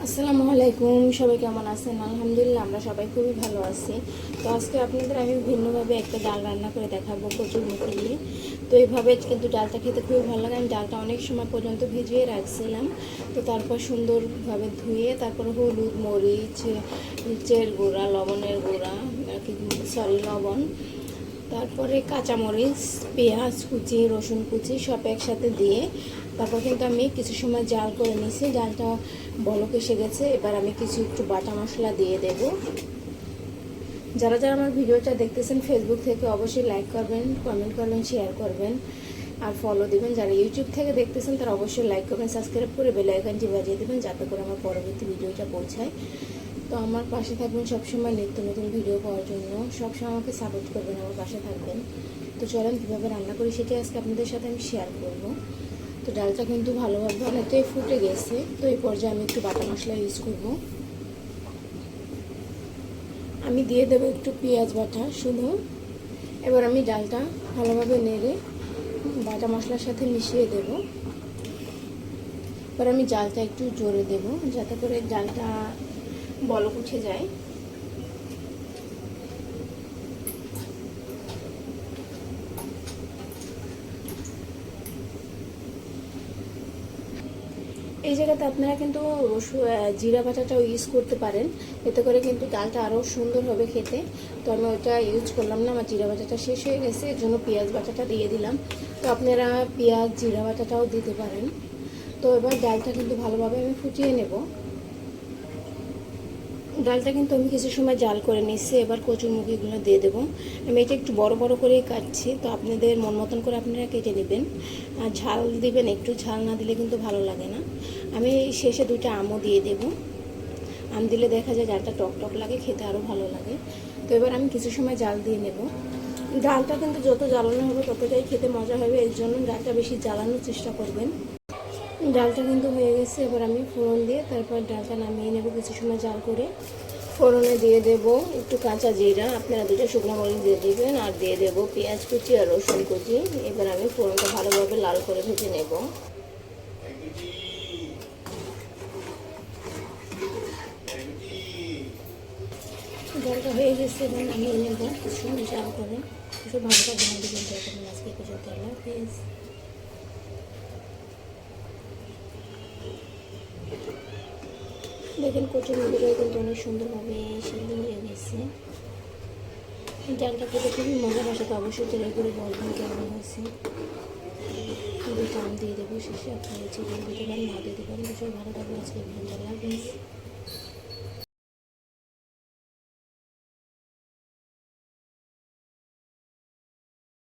আসসালামু আলাইকুম, সবাই কেমন আছেন? আলহামদুলিল্লাহ আমরা সবাই খুবই ভালো আছি। তো আজকে আপনাদের আমি ভিন্নভাবে একটা ডাল রান্না করে দেখাবো কচুরমুখী দিয়ে। তো এইভাবে কিন্তু ডালটা খেতে খুবই ভালো লাগে। আমি ডালটা অনেক সময় পর্যন্ত ভিজিয়ে রাখছিলাম। তো তারপর সুন্দরভাবে ধুয়ে তারপর হলুদ, মরিচ, মরিচের গুঁড়া, লবণের গুঁড়া, লবণ, তারপরে কাঁচামরিচ, পেঁয়াজ কুচি, রসুন কুচি সব একসাথে দিয়ে তারপর কিন্তু আমি কিছু সময় জাল করে নিয়েছি। ডালটা বলক এসে গেছে। এবার আমি একটু বাটা মশলা দিয়ে দেব। যারা যারা আমার ভিডিওটা দেখতেছেন ফেসবুক থেকে অবশ্যই লাইক করবেন, কমেন্ট করবেন, শেয়ার করবেন আর ফলো দিবেন। যারা ইউটিউব থেকে দেখতেছেন তারা অবশ্যই লাইক করবেন, সাবস্ক্রাইব করে বেল আইকনটি বাজিয়ে দেবেন যাতে করে আমার পরবর্তী ভিডিওটা পৌঁছায়। তো আমার পাশে থাকবেন সবসময় নিত্য নতুন ভিডিও পাওয়ার জন্য। সবসময় আমাকে সাপোর্ট করবেন, আমার পাশে থাকবেন। তো চলেন কীভাবে রান্না করি সেটা আজকে আপনাদের সাথে আমি শেয়ার করব। তো ডালটা কিন্তু ভালোভাবে অনেকটাই ফুটে গেছে। তো এই পর্যায়ে আমি একটু বাটা মশলা ইউজ করব। আমি দিয়ে দেবো একটু পেঁয়াজ বাটা শুধু। এবার আমি ডালটা ভালোভাবে নেড়ে বাটা মশলার সাথে মিশিয়ে দেব। এবার আমি জালটা একটু জোরে দেব যাতে করে ডালটা বলক উঠে যায়। এই জায়গাতে আপনারা কিন্তু জিরা বাটাটাও ইউজ করতে পারেন, এতে করে কিন্তু ডালটা আরও সুন্দর হবে খেতে। তো আমি ওইটা ইউজ করলাম না, আমার জিরা বাটাটা শেষ হয়ে গেছে, এর জন্য পেঁয়াজ বাটাটা দিয়ে দিলাম। তো আপনারা পেঁয়াজ জিরা বাটাটাও দিতে পারেন। তো এবার ডালটা কিন্তু ভালোভাবে আমি ফুটিয়ে নেব। ডালটা কিন্তু আমি কিছু সময় জাল করে নিচ্ছি। এবার কচুরমুখিগুলো দিয়ে দেবো। আমি এটা একটু বড় বড় করেই কাটছি, তো আপনাদের মন মতন করে আপনারা কেটে নেবেন। আর ঝাল দিবেন, একটু ঝাল না দিলে কিন্তু ভালো লাগে না। আমি শেষে 2টা আমও দিয়ে দেব। আম দিলে দেখা যায় ডালটা টক টক লাগে, খেতে আরও ভালো লাগে। তো এবার আমি কিছু সময় জাল দিয়ে নেব। ডালটা কিন্তু যত জ্বালানো হবে ততটাই খেতে মজা হবে, এর জন্য ডালটা বেশি জ্বালানোর চেষ্টা করবেন। ডালটা কিন্তু হয়ে গেছে। এবার আমি ফোড়ন দিয়ে তারপর ডালটা নামিয়ে নেব। কিছু সময় জাল করে ফোড়নে দিয়ে দেব একটু কাঁচা জিরা, আপনারা 2টা শুকনো মরিচ দিয়ে দেবেন, আর দিয়ে দেবো পেঁয়াজ কুচি আর রসুন কুচি। এবার আমি ফোড়নটা ভালোভাবে লাল করে ভেজে নেব। ডালটা হয়ে গেছে, এবার নামিয়ে নেব। কিছু জাল করে কিছু ভাজা বানিয়ে দেবেন। আজকে কিছু তেল পেঁয়াজ দেখেন কচুরমুখিটাও কিন্তু অনেক সুন্দরভাবে সিদ্ধ হয়ে গেছে। ডালটা খেতে খুবই মজার, বাসাতে অবশ্যই তৈরি করে বলবেন কেমন হয়েছে। আম দিয়ে দেবো শেষে, আপনারা চিকেন দিতে পারেন, না দিতে পারেন। সবাই ভালো থাকবে। আজকে ভালো লাগবে।